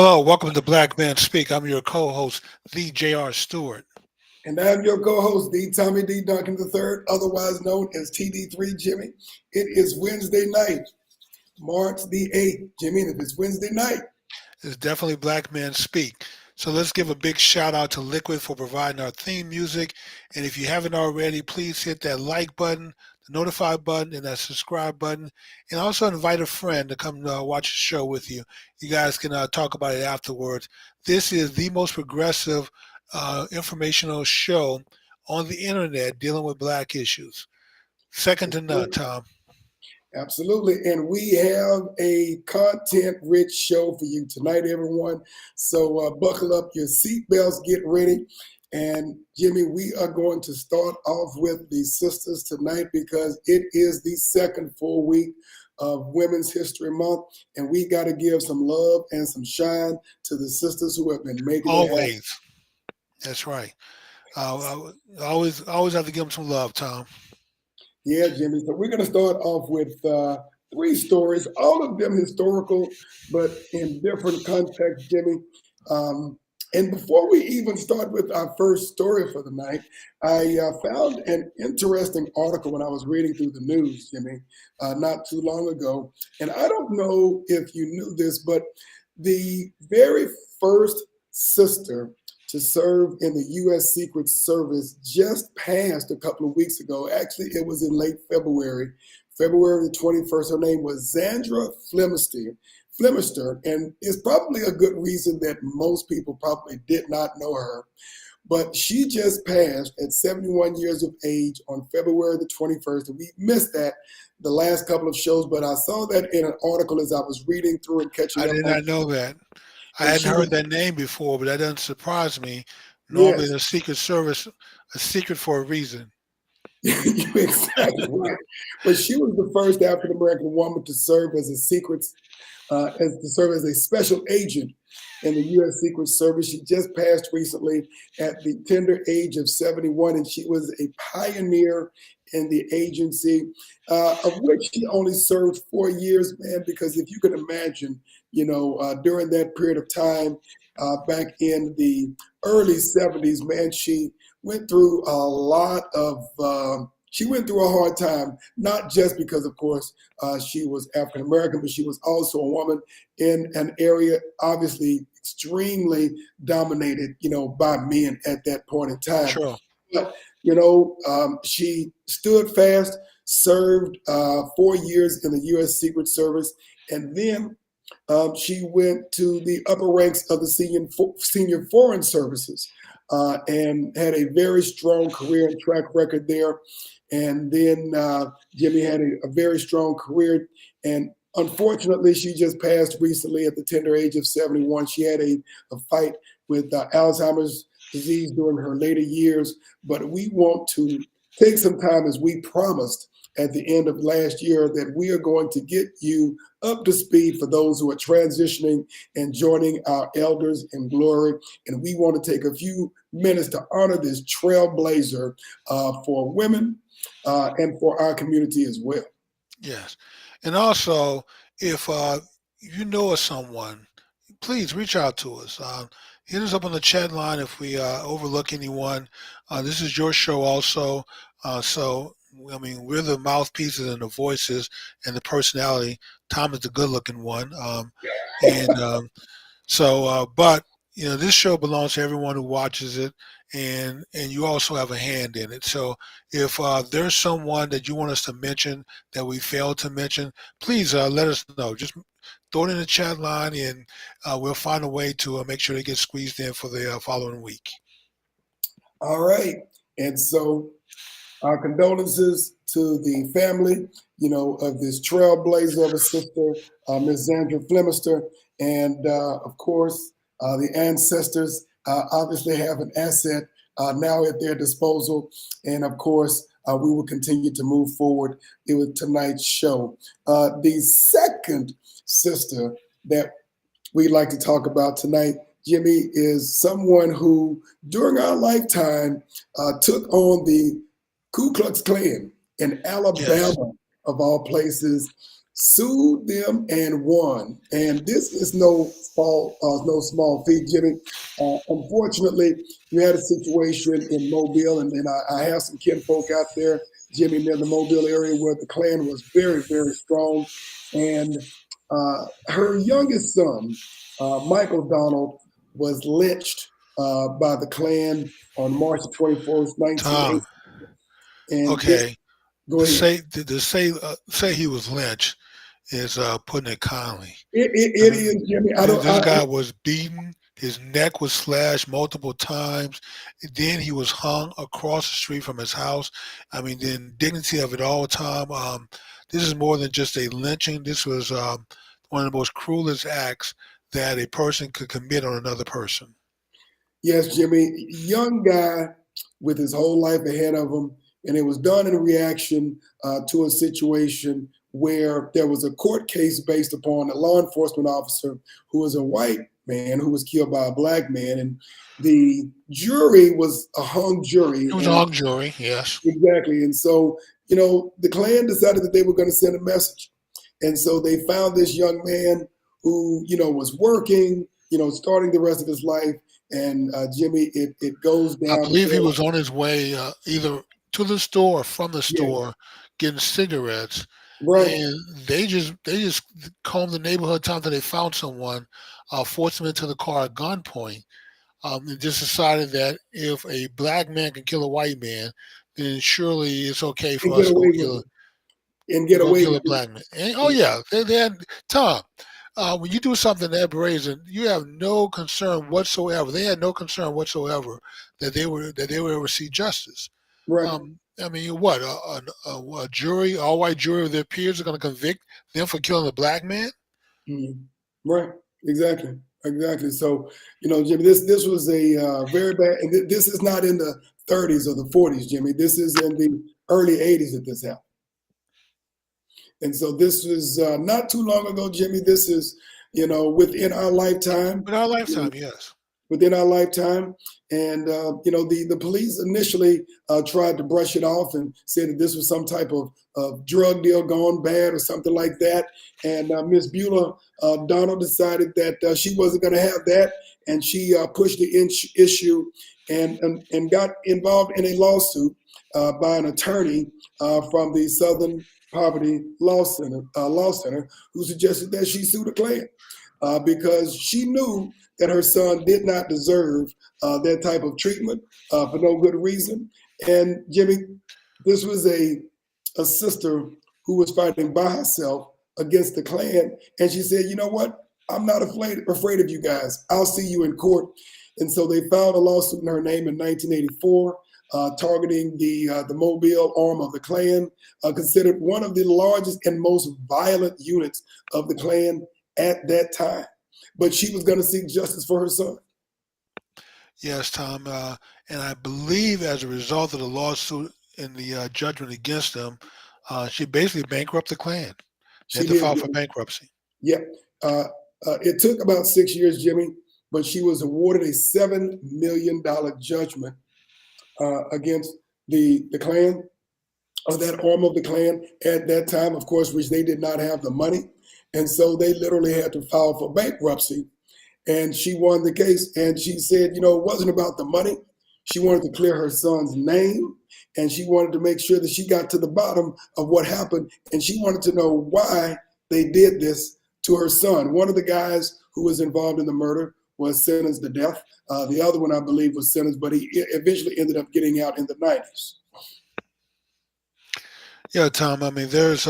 Hello, welcome to Black Man Speak. I'm your co-host, the J.R. Stewart. And I'm your co-host, D. Tommy D. Duncan III, otherwise known as TD3 Jimmy. It is Wednesday night, March the 8th. Jimmy, if it's Wednesday night. It's definitely Black Man Speak. So let's give a big shout out to Liquid for providing our theme music. And if you haven't already, please hit that like button, the notify button, and that subscribe button. And also invite a friend to come watch the show with you. You guys can talk about it afterwards. This is the most progressive informational show on the internet dealing with black issues. Second to none, Tom. Absolutely. And we have a content-rich show for you tonight, everyone. So buckle up your seatbelts, get ready. And Jimmy, we are going to start off with the sisters tonight because it is the second full week of Women's History Month. And we got to give some love and some shine to the sisters who have been making it happen. Always. That's right. Always have to give them some love, Tom. Yeah, Jimmy. So we're going to start off with three stories, all of them historical, but in different contexts, Jimmy. And before we even start with our first story for the night, I found an interesting article when I was reading through the news, Jimmy, not too long ago. And I don't know if you knew this, but the very first sister to serve in the U.S. Secret Service just passed a couple of weeks ago. Actually, it was in late February, February the 21st. Her name was Zandra Flemister, and it's probably a good reason that most people probably did not know her. But she just passed at 71 years of age on February the 21st, and we missed that the last couple of shows, but I saw that in an article as I was reading through and catching up. I did not know that. I And hadn't she was, heard that name before, but that doesn't surprise me. Normally, yes, the Secret Service, a secret for a reason. you're exactly right. But she was the first African American woman to serve as a as a special agent in the U.S. Secret Service. She just passed recently at the tender age of 71, and she was a pioneer in the agency, of which she only served 4 years, man. Because if you can imagine, during that period of time, back in the early 70s, man, she went through a lot of. She went through a hard time, not just because, of course, she was African American, but she was also a woman in an area obviously extremely dominated, by men at that point in time. Sure. But, she stood fast, served 4 years in the U.S. Secret Service, and then she went to the upper ranks of the senior foreign services and had a very strong career and track record there. And then Jimmy had a very strong career. And unfortunately, she just passed recently at the tender age of 71. She had a fight with Alzheimer's disease during her later years. But we want to take some time, as we promised at the end of last year, that we are going to get you up to speed for those who are transitioning and joining our elders in glory. And we want to take a few minutes to honor this trailblazer for women and for our community as well. Yes. And also, if you know of someone, please reach out to us. Hit us up on the chat line if we overlook anyone. This is your show also. So, I mean, we're the mouthpieces and the voices and the personality. Tom is the good-looking one. But this show belongs to everyone who watches it, and you also have a hand in it. So if there's someone that you want us to mention that we failed to mention, please let us know. Just throw it in the chat line, and we'll find a way to make sure they get squeezed in for the following week. All right. And so our condolences to the family, of this trailblazer of a sister, Ms. Zandra Flemister. And of course, the ancestors obviously have an asset now at their disposal. And of course, we will continue to move forward with tonight's show. The second sister that we'd like to talk about tonight, Jimmy, is someone who during our lifetime took on the Ku Klux Klan in Alabama, Yes. of all places. sued them and won. And this is no small feat, Jimmy. Unfortunately, you had a situation in Mobile, and I have some kinfolk out there, Jimmy, near the Mobile area where the Klan was very, very strong. And her youngest son, Michael Donald, was lynched by the Klan on March 21st, 1980. Tom, And this, okay, go ahead. say he was lynched is putting it kindly. I It mean, is, Jimmy. this guy was beaten. His neck was slashed multiple times. Then he was hung across the street from his house. I mean, the indignity of it all, Tom. This is more than just a lynching. This was one of the most cruelest acts that a person could commit on another person. Yes, Jimmy, young guy with his whole life ahead of him, and it was done in reaction to a situation where there was a court case based upon a law enforcement officer who was a white man who was killed by a black man, and the jury was a hung jury, It was a and hung jury, yes. exactly, and so the Klan decided that they were going to send a message, and so they found this young man who was working, starting the rest of his life. And Jimmy, it goes I down to believe he Carolina. was on his way either to the store or from the Yeah, store getting cigarettes, right. and they just combed the neighborhood time until they found someone, forced him into the car at gunpoint. And just decided that if a black man can kill a white man, then surely it's okay And for get us away with it. And to get go away kill with a it. black man. And, oh yeah, they had Tom. When you do something that brazen, you have no concern whatsoever. They had no concern whatsoever that they would ever see justice. Right. I mean, what a jury, all white jury of their peers are going to convict them for killing a black man? Mhm. Right. Exactly. Exactly. So, Jimmy, this was a very bad, and this is not in the 30s or the 40s, Jimmy. This is in the early 80s that this happened. And so this was not too long ago, Jimmy. This is, within our lifetime. In our lifetime, yes. Within our lifetime. And the police initially tried to brush it off and said that this was some type of drug deal gone bad or something like that. And Miss Beulah Donald decided that she wasn't going to have that, and she pushed the issue and got involved in a lawsuit by an attorney from the Southern Poverty Law Center, who suggested that she sue the Klan because she knew that her son did not deserve that type of treatment for no good reason. And Jimmy, this was a sister who was fighting by herself against the Klan, and she said, "You know what? I'm not afraid of you guys. I'll see you in court." And so they filed a lawsuit in her name in 1984. Targeting the Mobile arm of the Klan, considered one of the largest and most violent units of the Klan at that time. But she was going to seek justice for her son. Yes, Tom. And I believe as a result of the lawsuit and the judgment against them, she basically bankrupted the Klan. They She had to did. file for bankruptcy. Yeah. It took about 6 years, Jimmy, but she was awarded a $7 million judgment against the Klan, or that arm of the Klan at that time, of course, which they did not have the money. And so they literally had to file for bankruptcy. And she won the case. And she said, it wasn't about the money. She wanted to clear her son's name. And she wanted to make sure that she got to the bottom of what happened. And she wanted to know why they did this to her son. One of the guys who was involved in the murder was sentenced to death. The other one, I believe, was sentenced, but he eventually ended up getting out in the 90s. Yeah, Tom. I mean, there's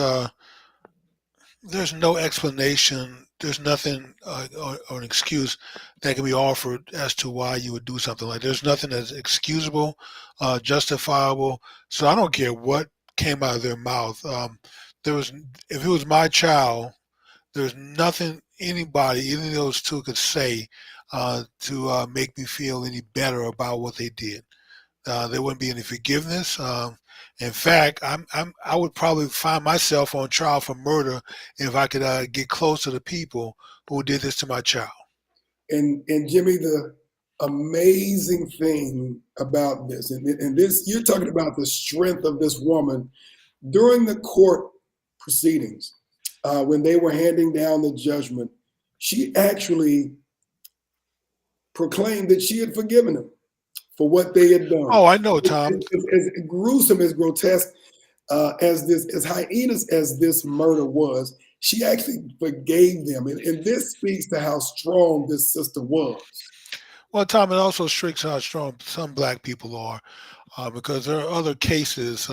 no explanation. There's nothing or an excuse that can be offered as to why you would do something like. There's nothing that's excusable, justifiable. So I don't care what came out of their mouth. There was, if it was my child, there's nothing anybody, any of those two, could say to make me feel any better about what they did. There wouldn't be any forgiveness. In fact, I would probably find myself on trial for murder if I could get close to the people who did this to my child. And Jimmy, the amazing thing about this, and this, you're talking about the strength of this woman during the court proceedings. when they were handing down the judgment, she actually proclaimed that she had forgiven them for what they had done. Oh, I know, Tom. As gruesome, as grotesque as heinous as this murder was, she actually forgave them, and this speaks to how strong this sister was. Well, Tom, it also strikes how strong some black people are, because there are other cases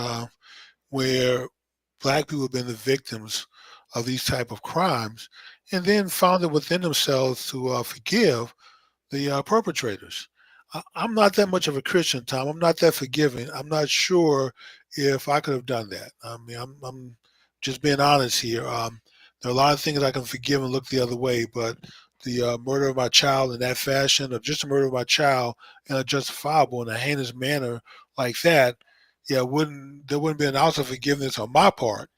where black people have been the victims of these type of crimes, and then found it within themselves to forgive the perpetrators. I'm not that much of a Christian, Tom. I'm not that forgiving. I'm not sure if I could have done that. I mean, I'm just being honest here. There are a lot of things I can forgive and look the other way, but the murder of my child in that fashion, or just the murder of my child in a justifiable in a heinous manner like that, yeah, wouldn't there wouldn't be an ounce of forgiveness on my part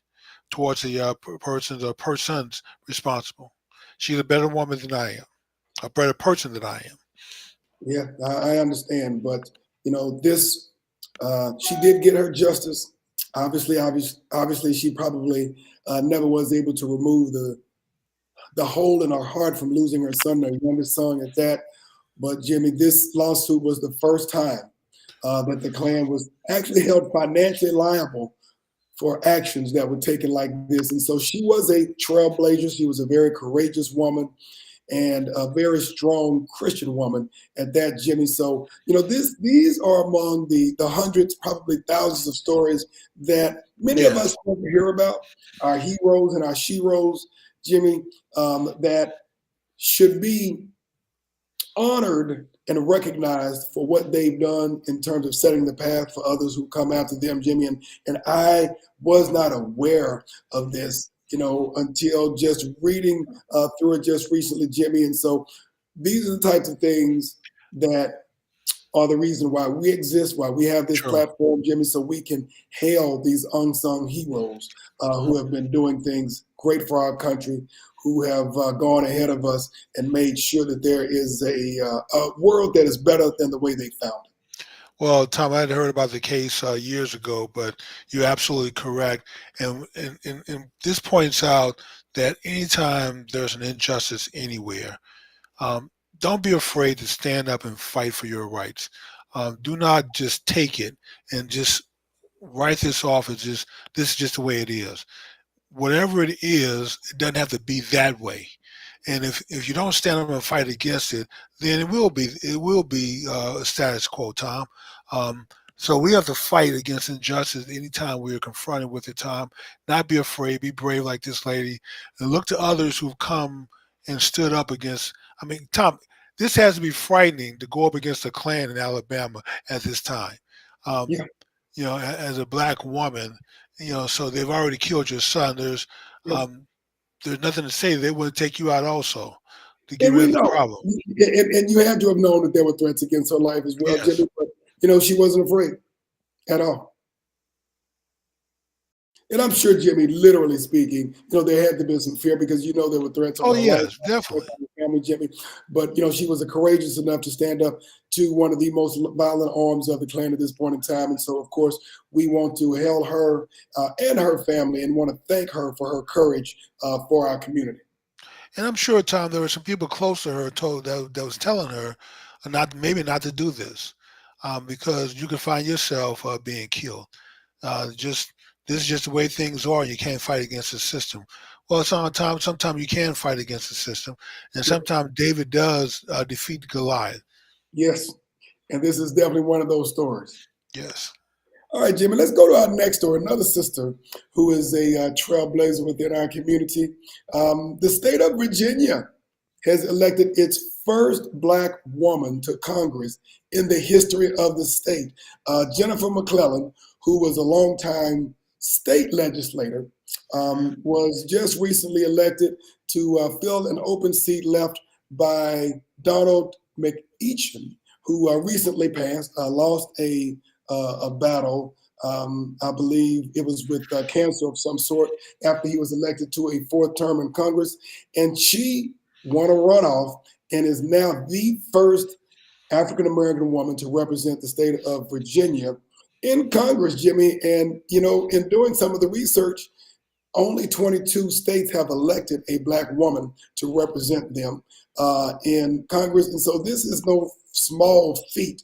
towards the persons or persons responsible. She's a better woman than I am, a better person than I am. Yeah, I understand, but this she did get her justice. Obviously, she probably never was able to remove the hole in her heart from losing her son, her youngest son, at that. But Jimmy, this lawsuit was the first time that the Klan was actually held financially liable for actions that were taken like this. And so she was a trailblazer. She was a very courageous woman and a very strong Christian woman at that, Jimmy. So, these are among the hundreds, probably thousands of stories that many of us Yes. want to hear about, our heroes and our sheroes, Jimmy, that should be honored and recognized for what they've done in terms of setting the path for others who come after them, Jimmy. And I was not aware of this, until just reading through it just recently, Jimmy. And so these are the types of things that are the reason why we exist, why we have this True. platform, Jimmy, so we can hail these unsung heroes who have been doing things great for our country, who have gone ahead of us and made sure that there is a world that is better than the way they found it. Well, Tom, I had heard about the case years ago, but you're absolutely correct. And this points out that anytime there's an injustice anywhere, um, don't be afraid to stand up and fight for your rights. Do not just take it and just write this off as just this is just the way it is. Whatever it is, it doesn't have to be that way. And if you don't stand up and fight against it, then it will be a status quo, Tom. Um, so we have to fight against injustice anytime we are confronted with it, Tom. Not be afraid, be brave like this lady, and look to others who've come and stood up against. I mean, Tom, this has to be frightening to go up against a Klan in Alabama at this time. Um, Yeah, as a black woman, so they've already killed your son. yes. Um, there's nothing to say they wouldn't take you out also to get And rid we of the know, problem. and you had to have known that there were threats against her life as well, Yes. Jimmy, but, she wasn't afraid at all. And I'm sure Jimmy, literally speaking, there had to be some fear because there were threats on Oh her life, yes, definitely. on her family, Jimmy. But she was courageous enough to stand up to one of the most violent arms of the Klan at this point in time. And so, of course, we want to hail her and her family, and want to thank her for her courage for our community. And I'm sure, Tom, there were some people close to her told that was telling her not maybe not to do this, because you could find yourself being killed. Just this is just the way things are. You can't fight against the system. Well, sometimes you can fight against the system, and Yeah. sometimes David does defeat Goliath. Yes, and this is definitely one of those stories. Yes. All right, Jimmy, let's go to our next story. Another sister who is a trailblazer within our community. The state of Virginia has elected its first black woman to Congress in the history of the state. Jennifer McClellan, who was a longtime state legislator, was just recently elected to fill an open seat left by Donald McEachin, who recently lost a battle. I believe it was with cancer of some sort after he was elected to a fourth term in Congress. And she won a runoff and is now the first African American woman to represent the state of Virginia in Congress, Jimmy. And, in doing some of the research, only 22 states have elected a black woman to represent them in Congress. And so this is no small feat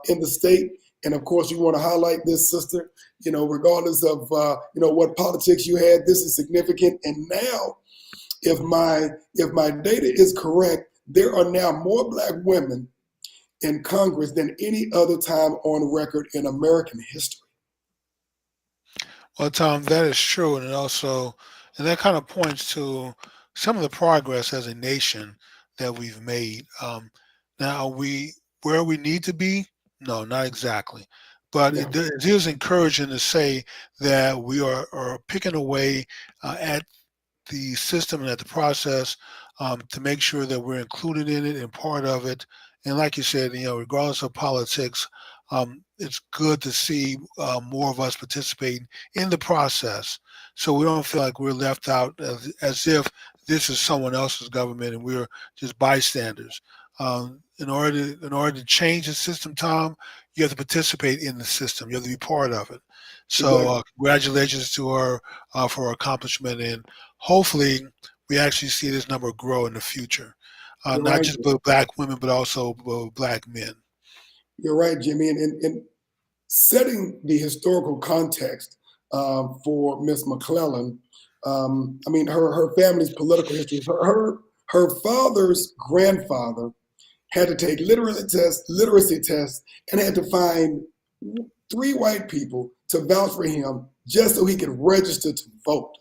in the state. And of course, you want to highlight this, sister, regardless of, what politics you had, this is significant. And now, if my data is correct, there are now more black women in Congress than any other time on record in American history. Well, Tom, that is true, and that kind of points to some of the progress as a nation that we've made. Now, are we where we need to be? No, not exactly, but No, it is encouraging to say that we are picking away at the system and at the process to make sure that we're included in it and part of it. And like you said, regardless of politics, it's good to see more of us participating in the process, so we don't feel like we're left out as if this is someone else's government and we're just bystanders. In order to change the system, Tom, you have to participate in the system. You have to be part of it. So exactly. congratulations to her for her accomplishment, and hopefully we actually see this number grow in the future. You're Not right. just black women, but also black men. You're right, Jimmy. And setting the historical context for Miss McClellan, I mean, her family's political history. Her father's grandfather had to take literacy tests, and had to find three white people to vouch for him just so he could register to vote.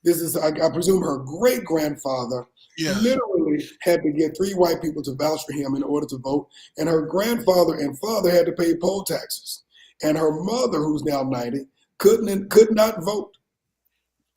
This is, I presume, her great grandfather Yes. literally had to get three white people to vouch for him in order to vote, and her grandfather and father had to pay poll taxes, and her mother, who's now 90, could not vote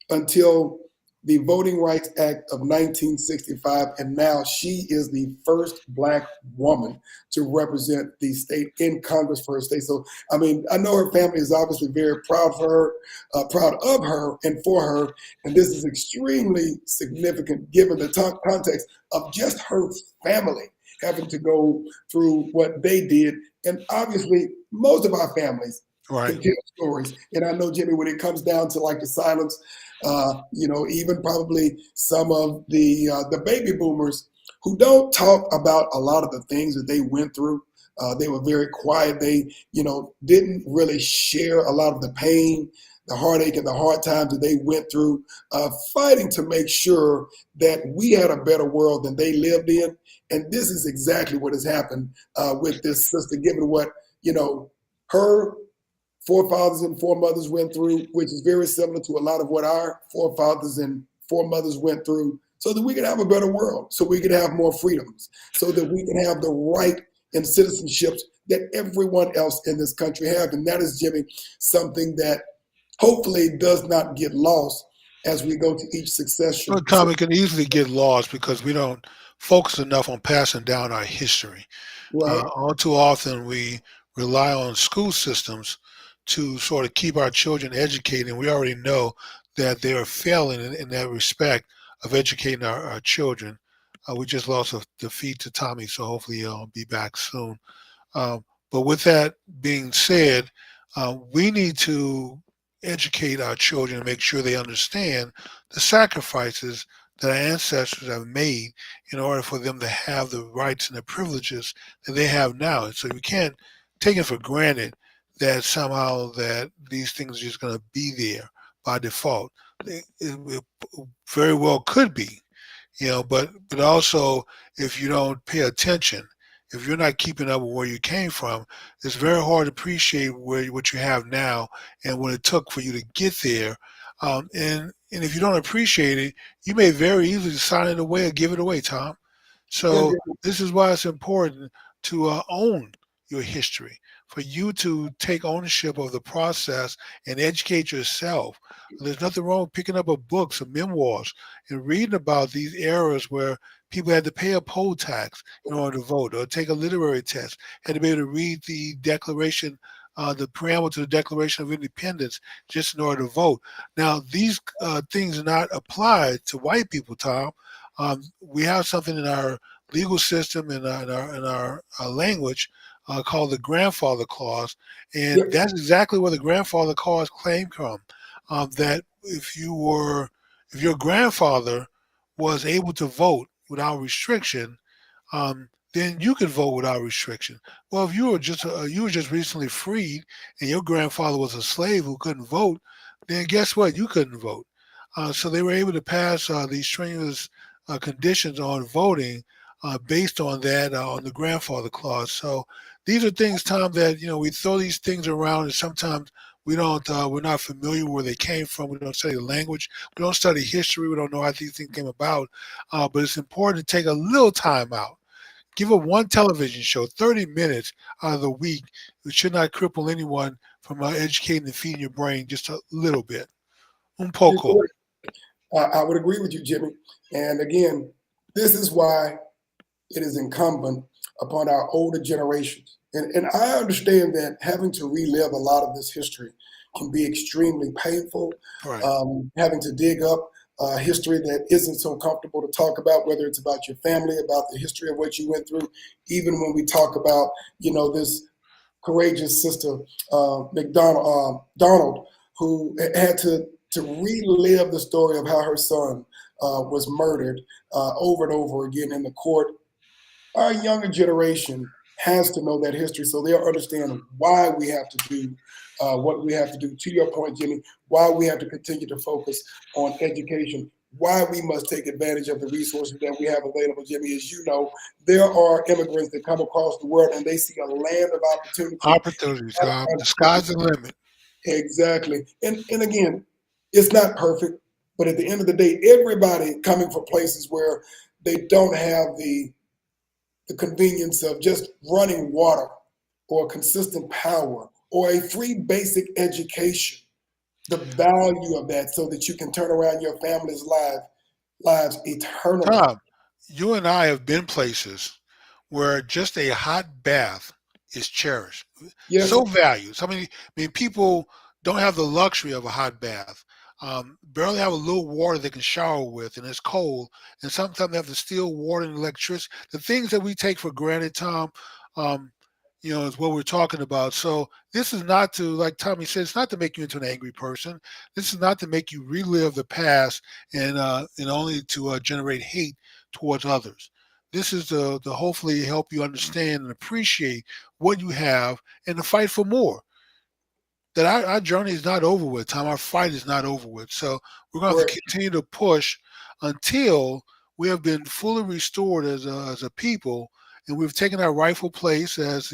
until the Voting Rights Act of 1965, and now she is the first black woman to represent the state in Congress for her state. So, I mean, I know her family is obviously very proud for her, proud of her, and for her, and this is extremely significant given the context of just her family having to go through what they did, and obviously most of our families Right. can tell stories. And I know, Jimmy, when it comes down to like the silence, even probably some of the baby boomers who don't talk about a lot of the things that they went through. They were very quiet. They, didn't really share a lot of the pain, the heartache, and the hard times that they went through, fighting to make sure that we had a better world than they lived in. And this is exactly what has happened with this sister, given what, her forefathers and foremothers went through, which is very similar to a lot of what our forefathers and foremothers went through, so that we can have a better world, so we can have more freedoms, so that we can have the right and citizenships that everyone else in this country have. And that is, Jimmy, something that hopefully does not get lost as we go to each Well, succession. Tom, it can easily get lost because we don't focus enough on passing down our history. Right. All too often, we rely on school systems to sort of keep our children educated, and we already know that they are failing in that respect of educating our children. We just lost a defeat to Tommy, so hopefully he'll be back soon. But with that being said, we need to educate our children and make sure they understand the sacrifices that our ancestors have made in order for them to have the rights and the privileges that they have now. And so we can't take it for granted that somehow that these things are just going to be there by default. It very well could be, but also if you don't pay attention, if you're not keeping up with where you came from, it's very hard to appreciate what you have now and what it took for you to get there. And if you don't appreciate it, you may very easily sign it away or give it away, Tom. Yeah, So this is why it's important to own your history, for you to take ownership of the process and educate yourself. There's nothing wrong with picking up a book, some memoirs, and reading about these eras where people had to pay a poll tax in order to vote, or take a literary test, had to be able to read the Declaration, the preamble to the Declaration of Independence, just in order to vote. Now, these things are not applied to white people, Tom. We have something in our legal system and in our language called the grandfather clause, and yeah, that's exactly where the grandfather clause came from. that if your grandfather was able to vote without restriction, then you could vote without restriction. Well, if you were just recently freed and your grandfather was a slave who couldn't vote, then guess what? You couldn't vote. So they were able to pass these strenuous conditions on voting based on that on the grandfather clause. So these are things, Tom, that we throw these things around, and sometimes we're not familiar where they came from. We don't study the language. We don't study history. We don't know how these things came about. But it's important to take a little time out. Give it one television show, 30 minutes out of the week. It should not cripple anyone from educating and feeding your brain just a little bit. Un You're poco. correct. I would agree with you, Jimmy. And again, this is why it is incumbent upon our older generations. And I understand that having to relive a lot of this history can be extremely painful, Right. having to dig up history that isn't so comfortable to talk about, whether it's about your family, about the history of what you went through, even when we talk about, this courageous sister, Donald, who had to relive the story of how her son was murdered over and over again in the court. Our younger generation has to know that history so they'll understand why we have to do what we have to do. To your point, Jimmy, why we have to continue to focus on education, why we must take advantage of the resources that we have available, Jimmy. As you know, there are immigrants that come across the world and they see a land of opportunity. Opportunities. The sky's the limit. Exactly. And again, it's not perfect, but at the end of the day, everybody coming from places where they don't have the convenience of just running water or consistent power or a free basic education, the value of that so that you can turn around your family's lives eternally. Tom, you and I have been places where just a hot bath is cherished, Yes, so valued. I mean, people don't have the luxury of a hot bath. Barely have a little water they can shower with, and it's cold. And sometimes they have to steal water and electricity. The things that we take for granted, Tom, um, is what we're talking about. So this is not to, like Tommy said, it's not to make you into an angry person. This is not to make you relive the past and only to generate hate towards others. This is to hopefully help you understand and appreciate what you have and to fight for more. That our journey is not over with, Tom. Our fight is not over with. So we're going to have to correct. continue to push until we have been fully restored as a people, and we've taken our rightful place as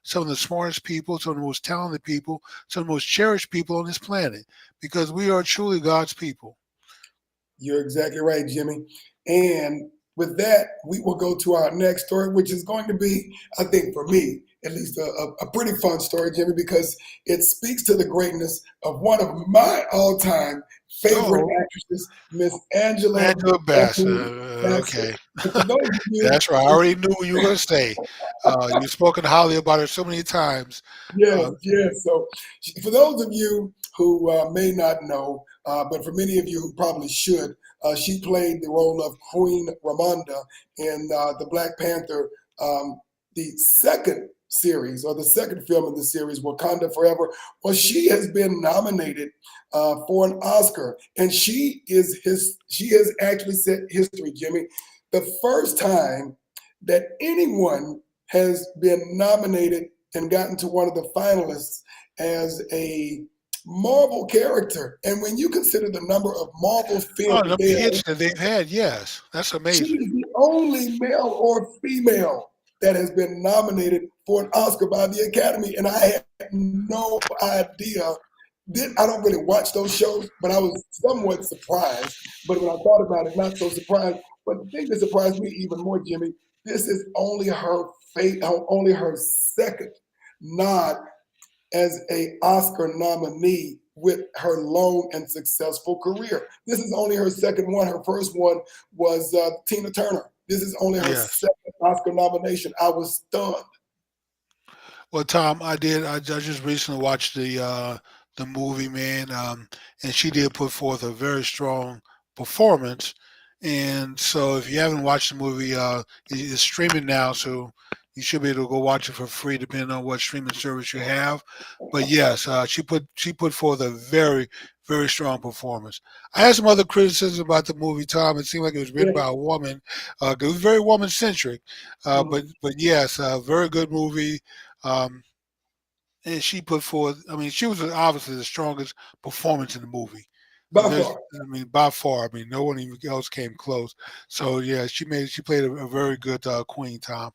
some of the smartest people, some of the most talented people, some of the most cherished people on this planet, because we are truly God's people. You're exactly right, Jimmy. And with that, we will go to our next story, which is going to be, I think, for me, at least a pretty fun story, Jimmy, because it speaks to the greatness of one of my all-time favorite Oh, actresses, Miss Angela Angela Bassett. Anthony Bassett. Okay, And for those of you, that's right. I already knew what you were going to say. You've spoken highly about her so many times. yes, Uh, yes. So, for those of you who may not know, but for many of you who probably should, she played the role of Queen Ramonda in the Black Panther, the second series or the second film in the series, Wakanda Forever. Well, she has been nominated for an Oscar, and she has actually set history, Jimmy. The first time that anyone has been nominated and gotten to one of the finalists as a Marvel character. And when you consider the number of Marvel films oh, that the they hits have, that they've had, yes, that's she amazing. is the only male or female that has been nominated for an Oscar by the Academy. And I had no idea. I don't really watch those shows, but I was somewhat surprised. But when I thought about it, not so surprised. But the thing that surprised me even more, Jimmy, this is only her only her second nod as a Oscar nominee with her long and successful career. This is only her second one. Her first one was Tina Turner. This is only her Yes. second Oscar nomination. I was stunned. Well, Tom, I did. I just recently watched the movie, man, and she did put forth a very strong performance. And so, if you haven't watched the movie, it's streaming now, so you should be able to go watch it for free, depending on what streaming service you have. But yes, she put forth a very, very strong performance. I had some other criticism about the movie, Tom. It seemed like it was written Yeah. by a woman. 'Cause it was very woman centric. Mhm. But yes, very good movie. Um, and she put forth. I mean, she was obviously the strongest performance in the movie. By There's, far. I mean, by far. I mean, no one even else came close. So yeah, she played a very good Queen, Tom.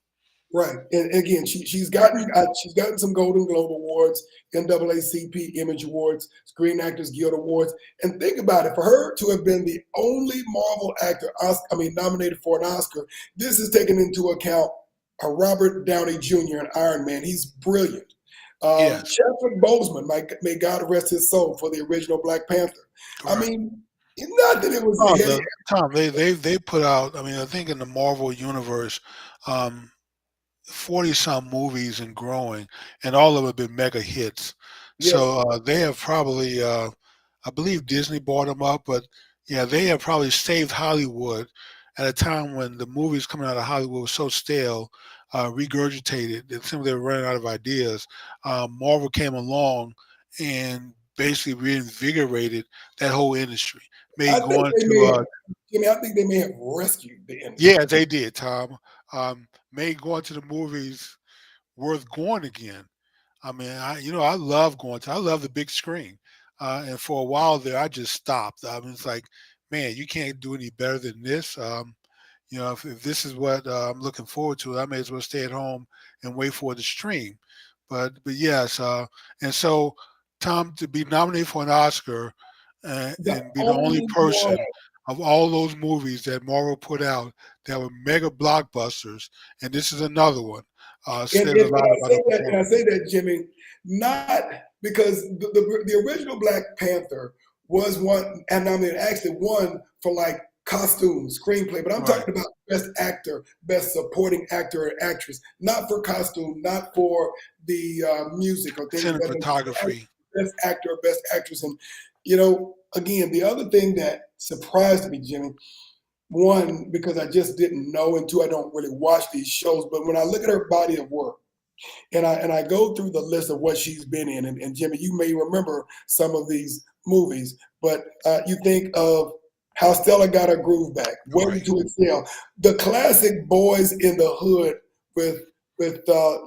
Right, and again, she's gotten some Golden Globe awards, NAACP Image Awards, Screen Actors Guild Awards, and think about it: for her to have been the only Marvel actor, nominated for an Oscar, this is taking into account Robert Downey Jr. and Iron Man. He's brilliant. Yes, Chadwick Boseman, may God rest his soul, for the original Black Panther. I correct. mean, not that it was. Oh, Yeah, Tom, they put out. I mean, I think in the Marvel universe, um, 40 some movies and growing, and all of them have been mega hits. yes, So they have probably, I believe Disney bought them up, but yeah, they have probably saved Hollywood at a time when the movies coming out of Hollywood were so stale, regurgitated, that simply they were running out of ideas. Marvel came along and basically reinvigorated that whole industry. I Made think going they to may have, Jimmy. I think they may have rescued the industry. yeah, they did, Tom. Made going to the movies worth going again. I mean, I love I love the big screen. And for a while there, I just stopped. I mean, it's like, man, you can't do any better than this. If this is what I'm looking forward to, I may as well stay at home and wait for the stream. But yes, and so Tom to be nominated for an Oscar The and be the only only one, person of all those movies that Marvel put out that were mega blockbusters, and this is another one, says a lot about her and I performance. say that, Jimmy, not because the original Black Panther was one, and I mean actually won for like costume, screenplay, but I'm Right, talking about best actor, best supporting actor or actress, not for costume, not for the music or things of that, but cinematography. best actor or best actress. And again, the other thing that surprised me, Jimmy, one, because I just didn't know, and two, I don't really watch these shows. But when I look at her body of work, and I go through the list of what she's been in, and Jimmy, you may remember some of these movies, but you think of How Stella Got Her Groove Back, Waiting Right, to Excel, the classic Boys in the Hood with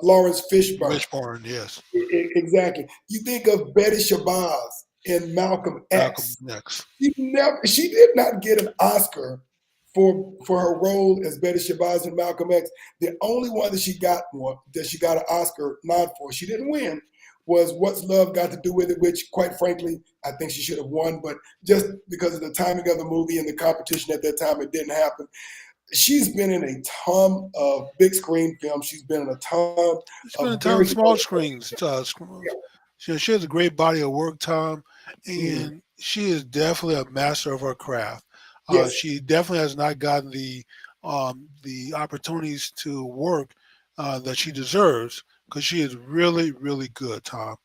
Lawrence Fishburne. Wishbone, yes. Exactly. You think of Betty Shabazz in Malcolm Malcolm X. next. She did not get an Oscar for her role as Betty Shabazz in Malcolm X. The only one that she got an Oscar nod for, she didn't win, was What's Love Got to Do with It, which quite frankly I think she should have won, but just because of the timing of the movie and the competition at that time, it didn't happen. She's been in a ton of big screen films. She's been in a ton It's been a of ton of very small screens. yeah, She has a great body of work, Tom, mhm, and she is definitely a master of her craft. yes, She definitely has not gotten the opportunities to work that she deserves because she is really, really good, Tom.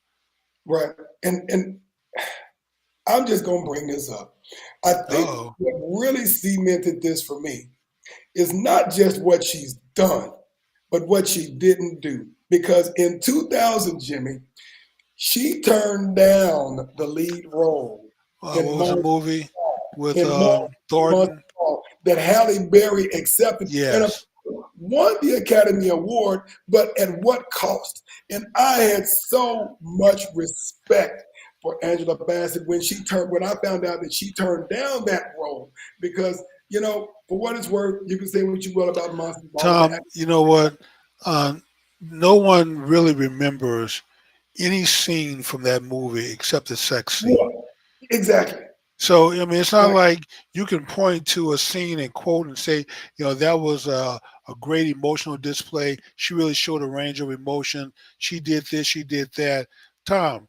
right. And I'm just gonna bring this up. I think Oh, what really cemented this for me is not just what she's done, but what she didn't do. Because in 2000, Jimmy, she turned down the lead role in what was the Monster, movie with in Monster Thornton? that Halle Berry accepted and Yes, won the Academy Award, but at what cost? And I had so much respect for Angela Bassett when I found out that she turned down that role because for what it's worth, you can say what you will about Monster Ball. Tom. You know what? Uh, no one really remembers any scene from that movie except the sex scene. Yeah, exactly. So I mean, it's not Right. like you can point to a scene and quote and say, that was a great emotional display. She really showed a range of emotion. She did this, she did that. Tom,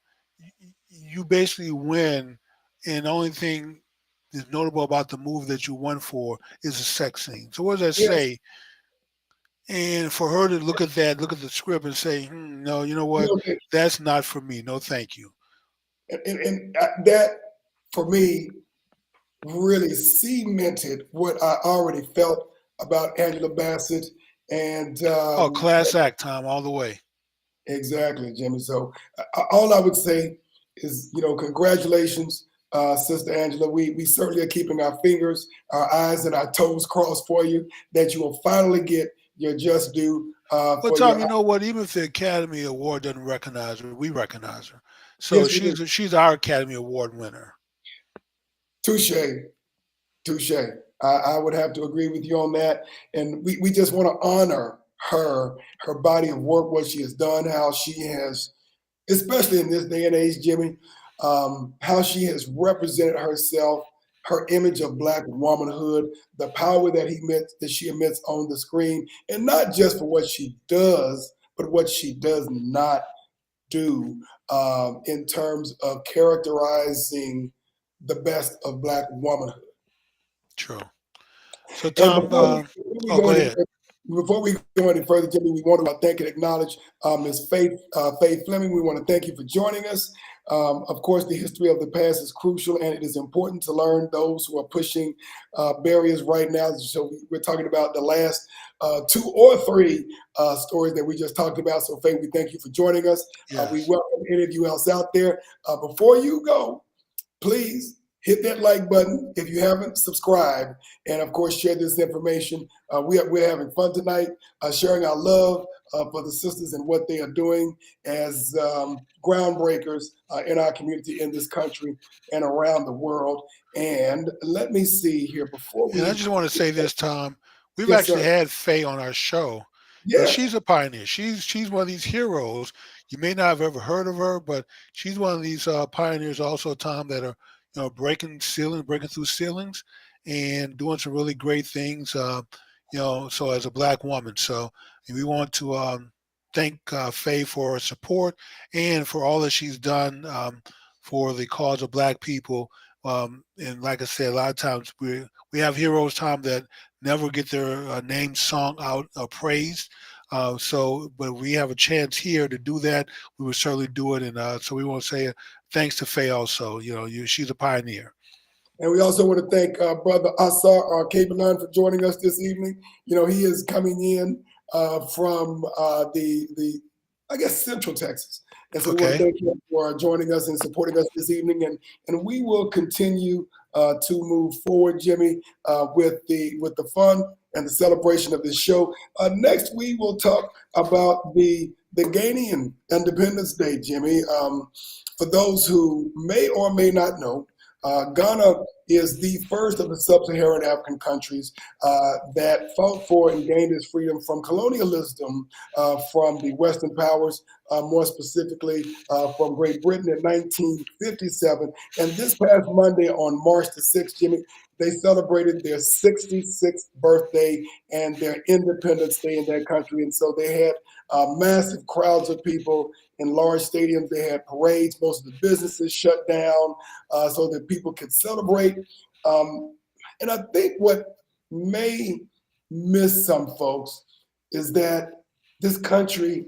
you basically win, and the only thing that's notable about the movie that you won for is a sex scene. So what does that Yes. say? And for her to look at that, look at the script and say, no, you know what? You know, That's not for me. No, thank you. and that for me really cemented what I already felt about Angela Bassett. And Oh, class act, Tom, all the way. exactly, Jimmy. So all I would say is, congratulations. Sister Angela. We certainly are keeping our fingers, our eyes, and our toes crossed for you that you will finally get your just due Well, for Tom, your. you know what? Even if the Academy Award doesn't recognize her, we recognize her. So Yes, we do. she's our Academy Award winner. Touche, touche. I would have to agree with you on that. And we just want to honor her body of work, what she has done, how she has, especially in this day and age, Jimmy, how she has represented herself, her image of black womanhood, the power that she emits on the screen, and not just for what she does, but what she does not do in terms of characterizing the best of black womanhood. True. So, And Tom, before we oh, go go any ahead. further, Jimmy, we want to thank and acknowledge Ms. Faith Fleming. We want to thank you for joining us. Of course, the history of the past is crucial, and it is important to learn those who are pushing barriers right now. So we're talking about the last two or three stories that we just talked about. So, Faith, we thank you for joining us. We Yes. welcome any of you else out there. Before you go, please hit that like button if you haven't subscribed, and of course share this information. We're having fun tonight, sharing our love for the sisters and what they are doing as groundbreakers in our community, in this country, and around the world. And let me see here before And I we. just want to say this, Tom. We've Yes, actually sir. had Faye on our show, and Yeah. she's a pioneer. She's one of these heroes. You may not have ever heard of her, but she's one of these pioneers, also, Tom, that are breaking through ceilings, and doing some really great things. So as a black woman, so we want to thank Faye for her support and for all that she's done for the cause of black people. And like I said, a lot of times we have heroes, Tom, that never get their name song out praised. But we have a chance here to do that. We would certainly do it, and so we want to say thanks to Faye also. She's a pioneer. And we also want to thank Brother Asar Kabelan for joining us this evening. He is coming in from the I guess Central Texas, and so we want to Okay. thank him for joining us and supporting us this evening. And we will continue to move forward, Jimmy, with the fun and the celebration of this show. Next, we will talk about the Ghanaian Independence Day, Jimmy. For those who may or may not know, Ghana is the first of the sub-Saharan African countries that fought for and gained its freedom from colonialism from the Western powers, more specifically from Great Britain in 1957. And this past Monday on March the 6th, Jimmy, they celebrated their 66th birthday and their Independence Day in that country. And so they had massive crowds of people in large stadiums. They had parades. Most of the businesses shut down so that people could celebrate. Um, and I think what may miss some folks is that this country,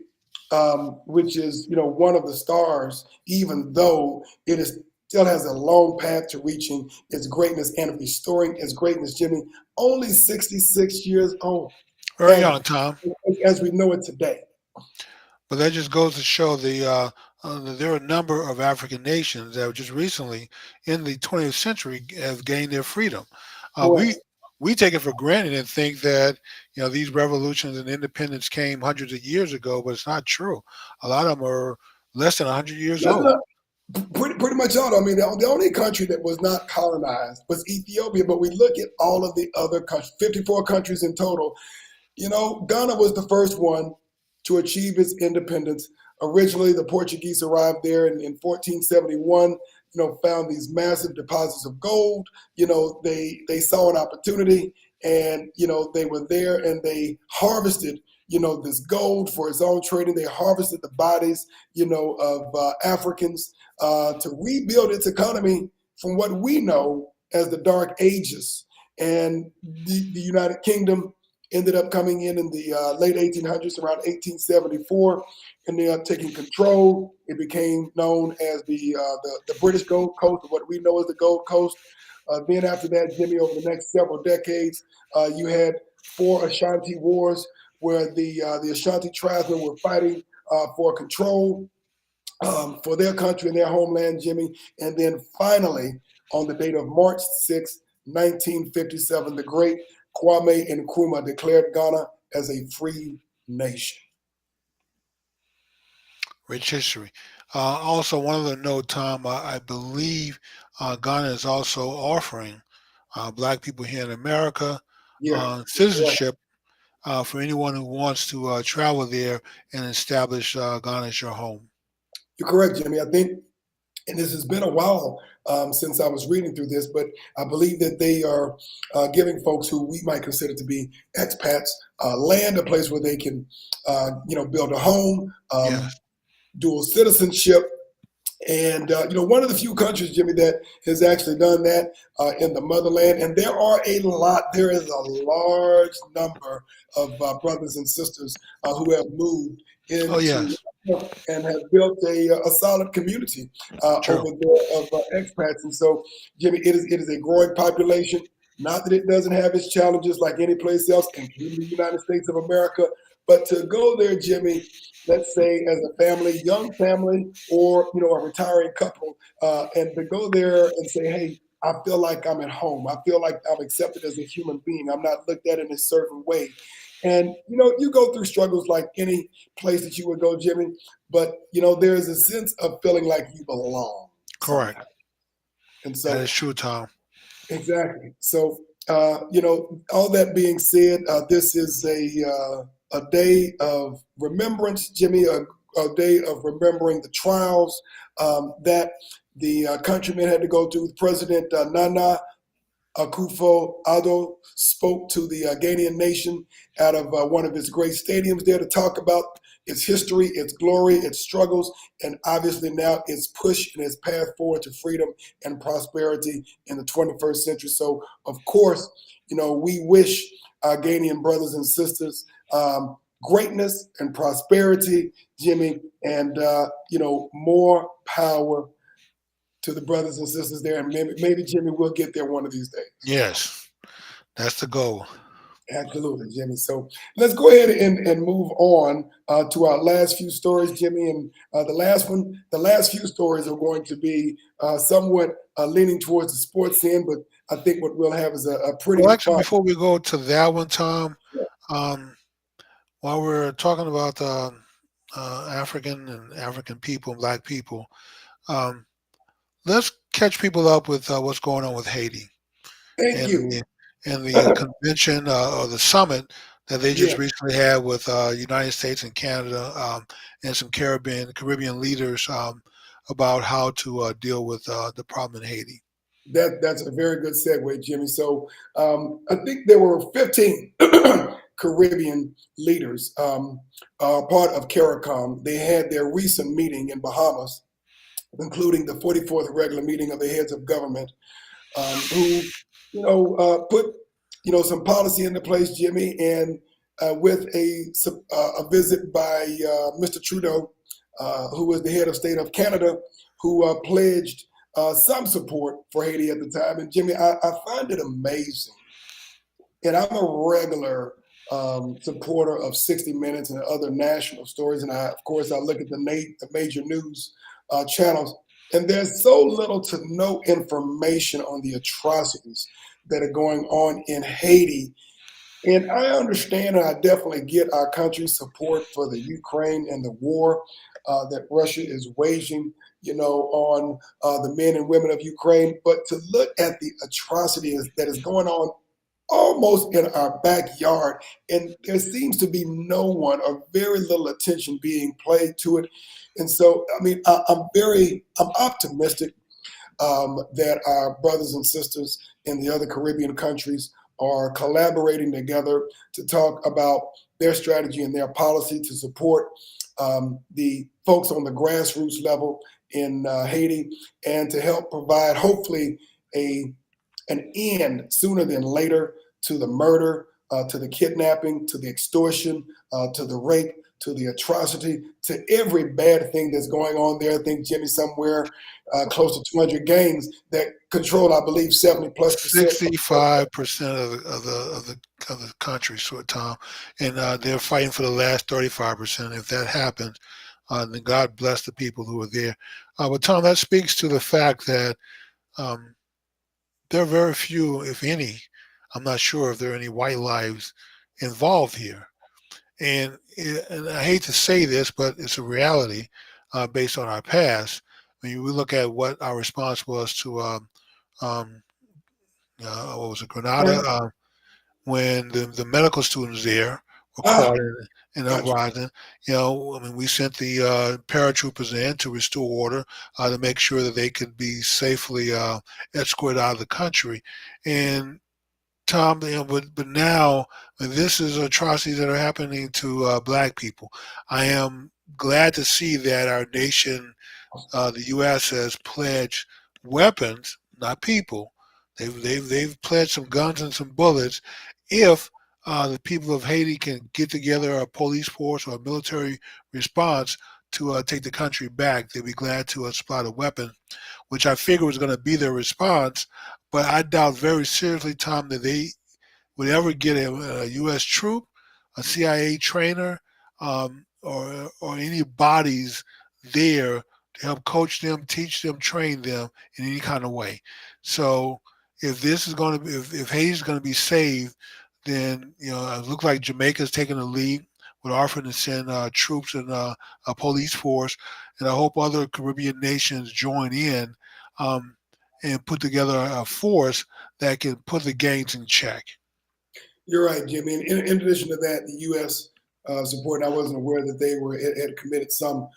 which is one of the stars, even though it is still has a long path to reaching its greatness and restoring its greatness, Jimmy, only 66 years old Very as young, Tom. as we know it today. But that just goes to show that there are a number of African nations that just recently, in the 20th century, have gained their freedom. Uh, Correct. we we take it for granted and think that these revolutions and independence came hundreds of years ago, but it's not true. A lot of them are less than 100 years That's old. not pretty much all. I mean, the only country that was not colonized was Ethiopia, but we look at all of the other countries, 54 countries in total. Ghana was the first one to achieve its independence. Originally, the Portuguese arrived there in 1471. Found these massive deposits of gold. They saw an opportunity, and they were there and they harvested. This gold for its own trading. They harvested the bodies, of Africans to rebuild its economy from what we know as the Dark Ages. And the United Kingdom ended up coming in the late 1800s, around 1874, and they up taking control. It became known as the British Gold Coast, or what we know as the Gold Coast. Then after that, Jimmy, over the next several decades, you had four Ashanti Wars, where the Ashanti tribesmen were fighting for control for their country and their homeland, Jimmy. And then finally, on the date of March 6, 1957, the great Kwame Nkrumah declared Ghana as a free nation. Rich history. Also, one other note, Tom, I believe Ghana is also offering black people here in America Yeah, right. citizenship for anyone who wants to travel there and establish Ghana as your home. You're correct, Jimmy. I think, and this has been a while since I was reading through this, but I believe that they are giving folks who we might consider to be expats land, a place where they can, build a home, Yes, dual citizenship. And one of the few countries, Jimmy, that has actually done that in the motherland, and there are a lot. There is a large number of brothers and sisters who have moved oh into yes, and have built a solid community true. over there of expats. And so, Jimmy, it is a growing population. Not that it doesn't have its challenges like any place else, including the United States of America, but to go there, Jimmy, let's say as a family, young family, or a retiring couple, and to go there and say, "Hey, I feel like I'm at home. I feel like I'm accepted as a human being. I'm not looked at in a certain way." And you go through struggles like any place that you would go, Jimmy. But there is a sense of feeling like you belong Correct. sometimes. And That so, is true, Tom. exactly. So, all that being said, this is a day of remembrance, Jimmy, a day of remembering the trials that the countrymen had to go through. President Nana Akufo-Addo spoke to the Ghanaian nation out of one of his great stadiums there to talk about its history, its glory, its struggles, and obviously now its push and its path forward to freedom and prosperity in the 21st century. So, of course, we wish our Ghanaian brothers and sisters greatness and prosperity, Jimmy, and more power to the brothers and sisters there. And maybe Jimmy will get there one of these days. Yes, that's the goal. Absolutely, Jimmy. So let's go ahead and move on to our last few stories, Jimmy. And the last few stories are going to be somewhat leaning towards the sports end, but I think what we'll have is a pretty Well, actually, fun. before we go to that one, Tom, um, while we're talking about African and African people and black people, um, let's catch people up with what's going on with Haiti Thank and you. the convention or the summit that they Yeah, just recently had with United States and Canada and some Caribbean leaders about how to deal with the problem in Haiti. that's a very good segue, Jimmy. So I think there were 15 Caribbean leaders part of CARICOM. They had their recent meeting in Bahamas, including the 44th regular meeting of the heads of government, who, put, some policy into place, Jimmy, and with a visit by Mr. Trudeau, who was the head of state of Canada, who pledged some support for Haiti at the time. And Jimmy, I find it amazing, and I'm a regular supporter of 60 Minutes and other national stories. And of course, I look at the major news channels, and there's so little to no information on the atrocities that are going on in Haiti. And I understand, and I definitely get our country's support for the Ukraine and the war that Russia is waging, on the men and women of Ukraine. But to look at the atrocities that is going on almost in our backyard, and there seems to be no one or very little attention being paid to it. And so, I mean, I'm optimistic that our brothers and sisters in the other Caribbean countries are collaborating together to talk about their strategy and their policy to support the folks on the grassroots level in Haiti, and to help provide, hopefully, a an end sooner than later to the murder, to the kidnapping, to the extortion, to the rape, to the atrocity, to every bad thing that's going on there. I think, Jimmy, somewhere close to 200 gangs that control, I believe, 70 plus percent. 65% of the country, so Tom, and they're fighting for the last 35%. If that happens, And God bless the people who were there. But Tom, that speaks to the fact that um, there are very few, if any. I'm not sure if there are any white lives involved here. And I hate to say this, but it's a reality based on our past. I mean, we look at what our response was to um, what was it, Grenada, Right. when the medical students there were caught Ah, in an gotcha. uprising. I mean, we sent the paratroopers in to restore order to make sure that they could be safely escorted out of the country. And Tom, but now this is atrocities that are happening to black people. I am glad to see that our nation, the U.S., has pledged weapons, not people. They've pledged some guns and some bullets. If the people of Haiti can get together a police force or a military response to take the country back, they'd be glad to supply the weapon, which I figure was going to be their response. But I doubt very seriously, Tom, that they would ever get a U.S. troop, a CIA trainer, or any bodies there to help coach them, teach them, train them in any kind of way. So if this is going to be, if Haiti's going to be saved, then it looks like Jamaica's taking the lead with offering to send troops and a police force, and I hope other Caribbean nations join in um, and put together a force that can put the gangs in check. You're right, Jimmy. And in addition to that, the U.S. Support. I wasn't aware that they had committed some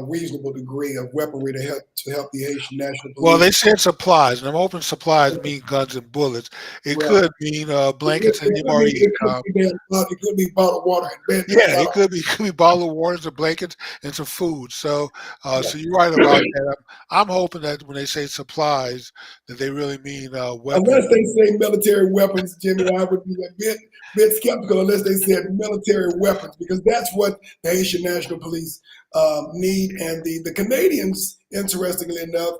reasonable degree of weaponry to help the Haitian National Well, they Police. said supplies, and I'm hoping supplies mean guns and bullets. It Well, could mean it could, blankets and it could be MREs, it could Tom. be it could be bottled water and bed Yeah, bottle. it could be bottled waters, some blankets, and some food. So, Yeah. so you're right about that. I'm hoping that when they say supplies, that they really mean weapons. Unless they say military weapons, Jimmy, I would be a bit skeptical unless they said military weapons, because that's what the Haitian National Police need. And the Canadians, interestingly enough,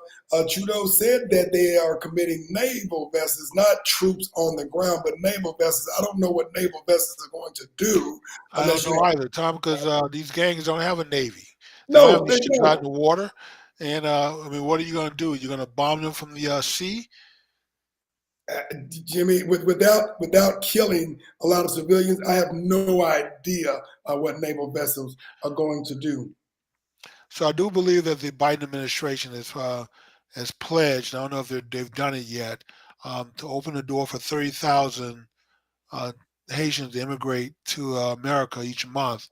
Trudeau said that they are committing naval vessels, not troops on the ground, but naval vessels. I don't know what naval vessels are going to do I don't unless you know have. either, Tom, because these gangs don't have a navy. They don't have No, any they ships out don't. in the water. And I mean, what are you going to do? You're going to bomb them from the sea? Jimmy, without killing a lot of civilians, I have no idea what naval vessels are going to do. So I do believe that the Biden administration has pledged. I don't know if they've done it yet to open the door for 30,000 uh, Haitians to immigrate to America each month.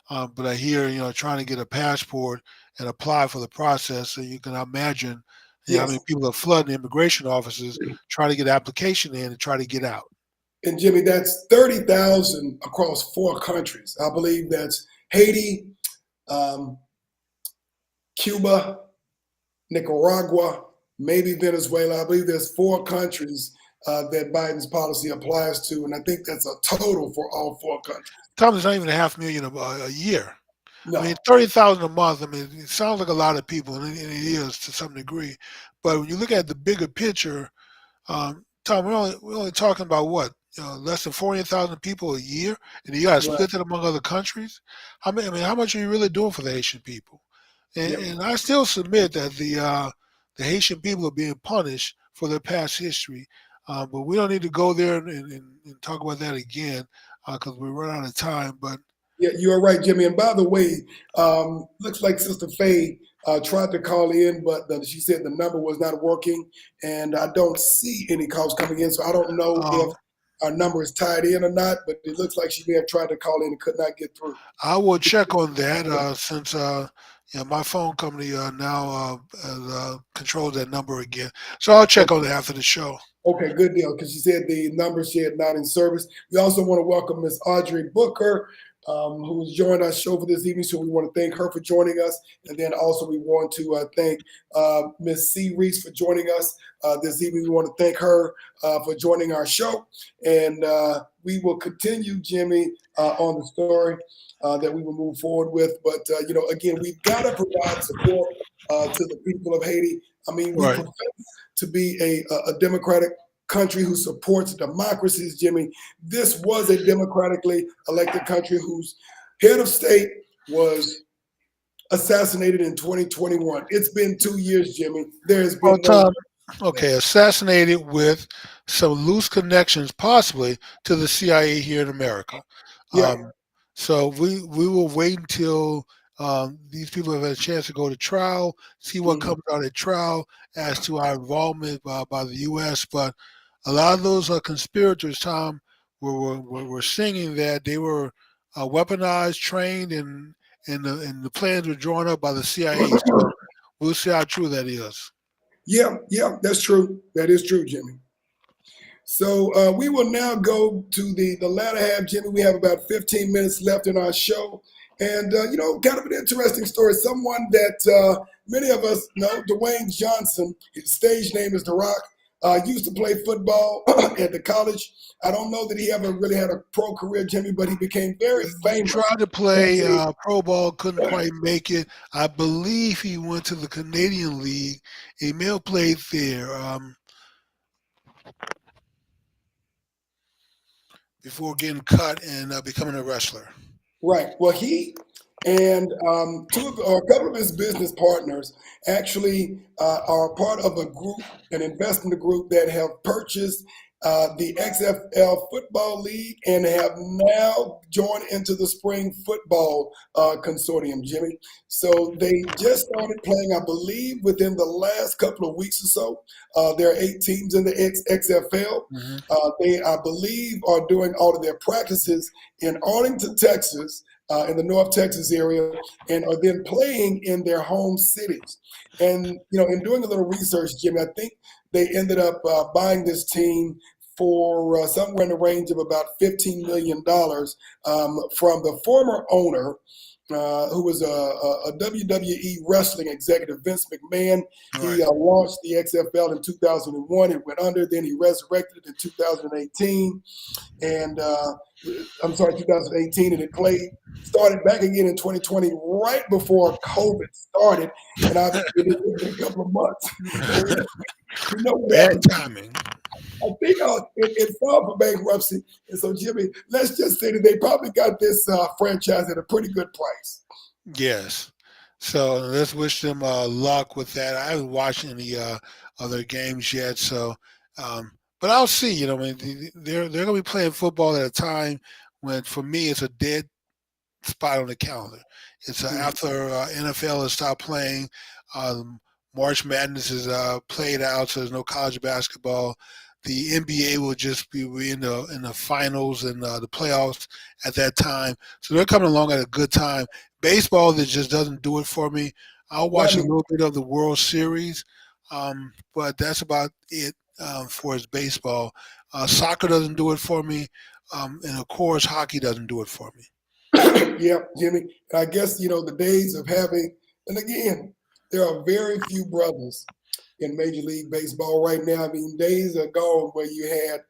But I hear trying to get a passport and apply for the process. So you can imagine how many Yes. people are flooding immigration offices trying to get an application in and try to get out. And Jimmy, that's 30,000 across 4 countries. I believe that's Haiti, um, Cuba, Nicaragua, maybe Venezuela. I believe there's 4 countries that Biden's policy applies to, and I think that's a total for all 4 countries. Tom, it's not even a half million a year. I mean, No, 30,000 a month. I mean, it sounds like a lot of people, and it is to some degree. But when you look at the bigger picture, Tom, we're only talking about what, less than 40,000 people a year, and you got to right? split that among other countries. I mean, how much are you really doing for the Haitian people? And, Yep. and I still submit that the Haitian people are being punished for their past history, but we don't need to go there and talk about that again because we run out of time. But Yeah, you are right, Jimmy. And by the way, looks like Sister Faye tried to call in, but she said the number was not working, and I don't see any calls coming in, so I don't know if um, our number is tied in or not. But it looks like she may have tried to call in and could not get through. I will check on that since my phone company now controls that number again. So I'll check on that after the show. Okay, good deal. Because she said the number she had not in service. We also want to welcome Miss Audrey Booker, who's joined our show for this evening. So we want to thank her for joining us, and then also we want to thank Miss C. Reese for joining us this evening. We want to thank her for joining our show, and we will continue, Jimmy, on the story that we will move forward with. But again, we've got to provide support to the people of Haiti. I mean, we Right. profess to be a democratic country who supports democracies, Jimmy. This was a democratically elected country whose head of state was assassinated in 2021. It's been 2 years, Jimmy. There has Well, been no Tom, that. okay, assassinated with some loose connections, possibly to the CIA here in America. Yeah. Um, so we will wait until these people have had a chance to go to trial, see what Mhm. comes out at trial as to our involvement by the U.S. But a lot of those conspirators, Tom, were singing that they were weaponized, trained, and the plans were drawn up by the CIA. So we'll see how true that is. Yeah, yeah, that's true. That is true, Jimmy. So we will now go to the latter half, Jimmy. We have about 15 minutes left in our show. And, kind of an interesting story. Someone that many of us know, Dwayne Johnson, his stage name is The Rock, used to play football at the college. I don't know that he ever really had a pro career, Jimmy, but he became very He famous tried to as play a pro ball, couldn't quite make it. I believe he went to the Canadian League. He may have played there before getting cut and becoming a wrestler. Right. Well, he and two of or a couple of his business partners actually are part of a group, an investment group that have purchased the XFL Football League and have now joined into the Spring Football Consortium, Jimmy. So they just started playing, I believe, within the last couple of weeks or so. There are 8 teams in the XFL. Hmm. They, I believe, are doing all of their practices in Arlington, Texas, in the North Texas area, and are then playing in their home cities. And in doing a little research, Jimmy, I think they ended up buying this team for somewhere in the range of about $15 million from the former owner. Who was a WWE wrestling executive, Vince McMahon. He Right. launched the XFL in 2001. It went under, then he resurrected it in 2018 and I'm sorry, 2018, and it started back again in 2020, right before COVID started, and obviously it's been a couple of months. So we know what Bad happened. timing. I think it filed for bankruptcy, and so Jimmy, let's just say that they probably got this franchise at a pretty good price. Yes. So let's wish them luck with that. I haven't watched any other games yet, so but I'll see. I mean, they're going to be playing football at a time when, for me, it's a dead spot on the calendar. It's Mhm. after NFL has stopped playing. Um, March Madness is played out, so there's no college basketball. The NBA will just be in the finals and the playoffs at that time, so they're coming along at a good time. Baseball that just doesn't do it for me. I'll Why watch a me? little bit of the World Series, but that's about it for his baseball. Soccer doesn't do it for me, and of course, hockey doesn't do it for me. Yeah, Jimmy. I guess the days of having, and again, there are very few brothers in Major League Baseball right now. I mean, days are gone where you had,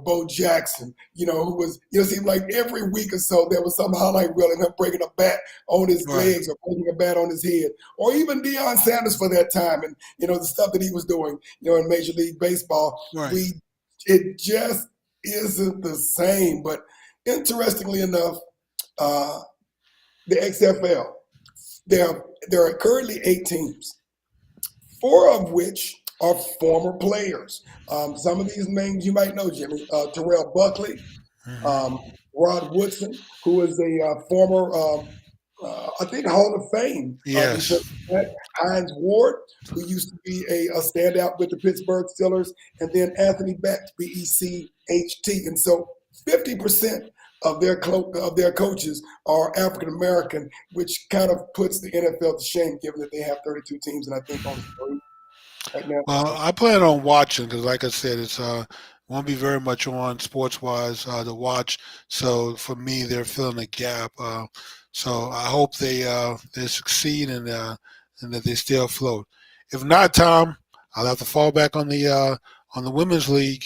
Bo Jackson, who was, seemed like every week or so there was some highlight reel of him breaking a bat on his Right, legs or breaking a bat on his head, or even Deion Sanders for that time, and the stuff that he was doing, in Major League Baseball. right. It just isn't the same. But interestingly enough, uh, the XFL, there are currently 8 teams, 4 of which are former players. Some of these names you might know, Jimmy. Terrell Buckley, Hmm. um, Rod Woodson, who is a former, I think, Hall of Fame defensive Yes. back. Hines Ward, who used to be a standout with the Pittsburgh Steelers, and then Anthony Becht, BECHT. And so 50% of their coaches are African American, which kind of puts the NFL to shame, given that they have 32 teams and I think only 3 right now. Well, I plan on watching because, like I said, it's won't be very much on sports wise to watch. So for me, they're filling a gap. So I hope they succeed and that they stay afloat. If not, Tom, I'll have to fall back on the women's league.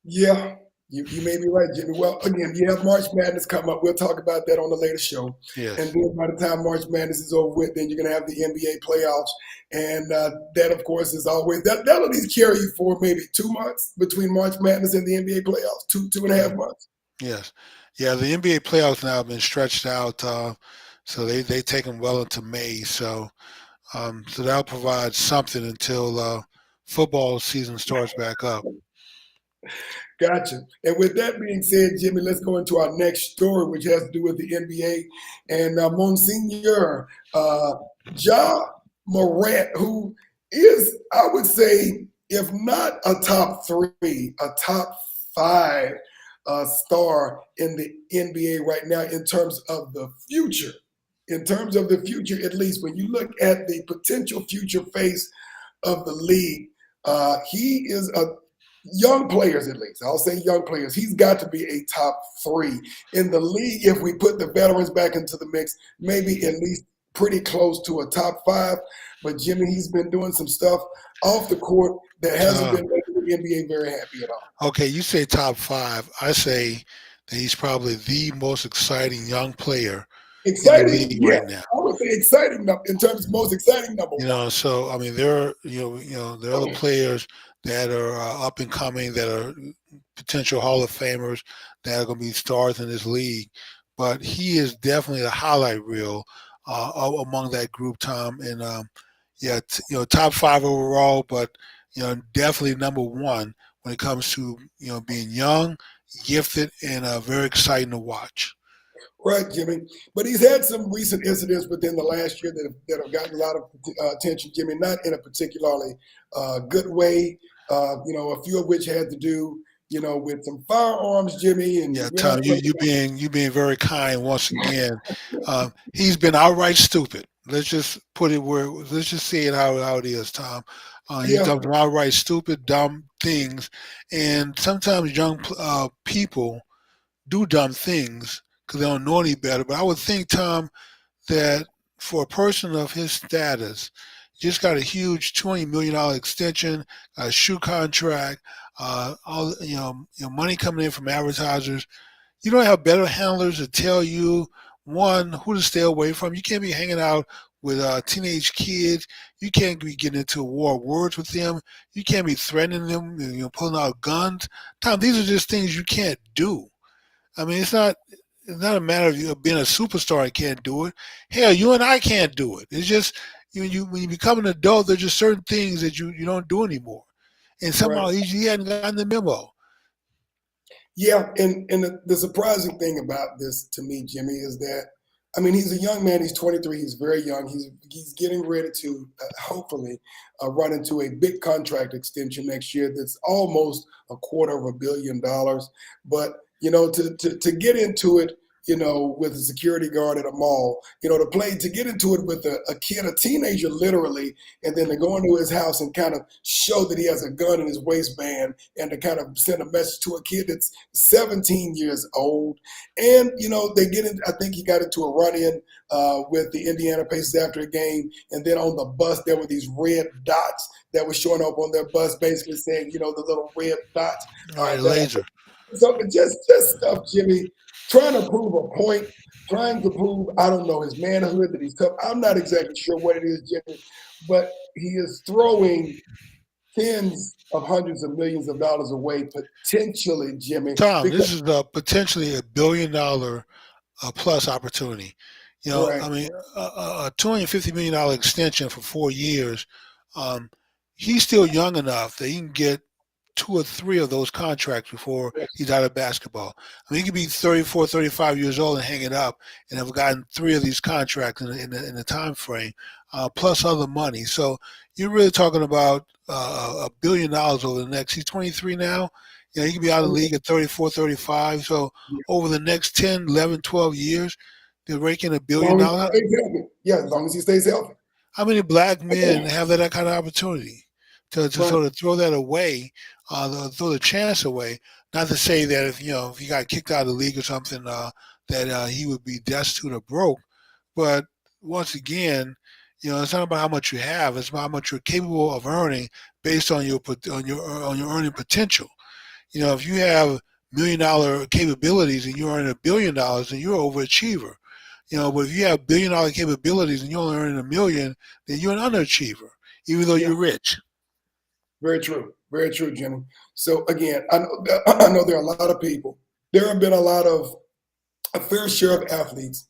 Yeah, you may be right, Jimmy. Well, again, you have March Madness come up. We'll talk about that on the later show. And Yes. then by the time March Madness is over with, then you're going to have the NBA playoffs. And that, of course, is always that'll at least carry you for maybe 2 months between March Madness and the NBA playoffs, two and a half Right. months. Yes. Yeah. The NBA playoffs now have been stretched out. So they take them well into May. So that'll provide something until football season starts back up. Gotcha. And with that being said, Jimmy, let's go into our next story, which has to do with the NBA and Monsignor Ja Morant, who is, I would say, if not a top three, a top five star in the NBA right now in terms of the future. In terms of the future, at least when you look at the potential future face of the league. He is a young players, at least. I'll say young players. He's got to be a top three in the league. If we put the veterans back into the mix, maybe at least pretty close to a top five. But Jimmy, he's been doing some stuff off the court that hasn't Tom, been making the NBA very happy at all. okay, you say top five. I say that he's probably the most exciting young player in the Exciting, league yeah. right now. I would say exciting in terms of most exciting number You one. know, so I mean, there are there are other players that are up and coming that are potential Hall of Famers that are going to be stars in this league, but he is definitely a highlight reel among that group, Tom. And yeah, top five overall, but definitely number one when it comes to being young, gifted, and very exciting to watch. Right, Jimmy. But he's had some recent incidents within the last year that have gotten a lot of attention, Jimmy, not in a particularly good way, a few of which had to do, with some firearms, Jimmy, and Yeah, we're not Tom, going you being very kind once again. He's been outright stupid. Let's just put it where. Let's just say it how it is, Tom. He's yeah, done some outright stupid, dumb things, and sometimes young people do dumb things because they don't know any better. But I would think, Tom, that for a person of his status, just got a huge $20 million extension, a shoe contract, all money coming in from advertisers. You don't have better handlers to tell you one who to stay away from. You can't be hanging out with teenage kids. You can't be getting into a war of words with them. You can't be threatening them. Pulling out guns. Tom, these are just things you can't do. I mean, it's not a matter of you being a superstar and can't do it. Hell, you and I can't do it. It's just when you become an adult, there's just certain things that you don't do anymore. And right. somehow he hadn't gotten the memo. Yeah, and the surprising thing about this to me, Jimmy, is that I mean he's a young man. He's 23. He's very young. He's getting ready to hopefully run into a big contract extension next year. That's almost $250 million. But to get into it, with a security guard at a mall, to get into it with a kid, a teenager, literally, and then to go into his house and kind of show that he has a gun in his waistband and to kind of send a message to a kid that's 17 years old. And, they get in, I think he got into a run in with the Indiana Pacers after a game. And then on the bus, there were these red dots that were showing up on their bus, basically saying, the little red dots All right, that laser. so just stuff, Jimmy, trying to prove a point, trying to prove, I don't know, his manhood, that he's tough. I'm not exactly sure what it is, Jimmy, but he is throwing tens of hundreds of millions of dollars away potentially, Jimmy, Tom, because this is potentially $1 billion plus opportunity. right, I mean, a $250 million extension for 4 years. Um, he's still young enough that he can get two or three of those contracts before yes, he's out of basketball. I mean, he could be 34, 35 years old and hang it up and have gotten three of these contracts in the time frame, plus other money. So you're really talking about $1 billion over the next. He's 23 now. He could be out of the league at 34, 35. So yeah. over the next 10, 11, 12 years, they're raking a As billion long as he dollars. stays healthy. Yeah, as long as he stays healthy. How many black men have that kind of opportunity to Right. sort of throw that away, throw the chance away? Not to say that if he got kicked out of the league or something, that he would be destitute or broke, but once again, it's not about how much you have; it's about how much you're capable of earning based on your earning potential. If you have $1 million capabilities and you earn $1 billion, then you're an overachiever. But if you have $1 billion capabilities and you're only earning a million, then you're an underachiever, even though Yeah, you're rich. very true. Very true, Jimmy. So again, I know there are a lot of people. There have been a fair share of athletes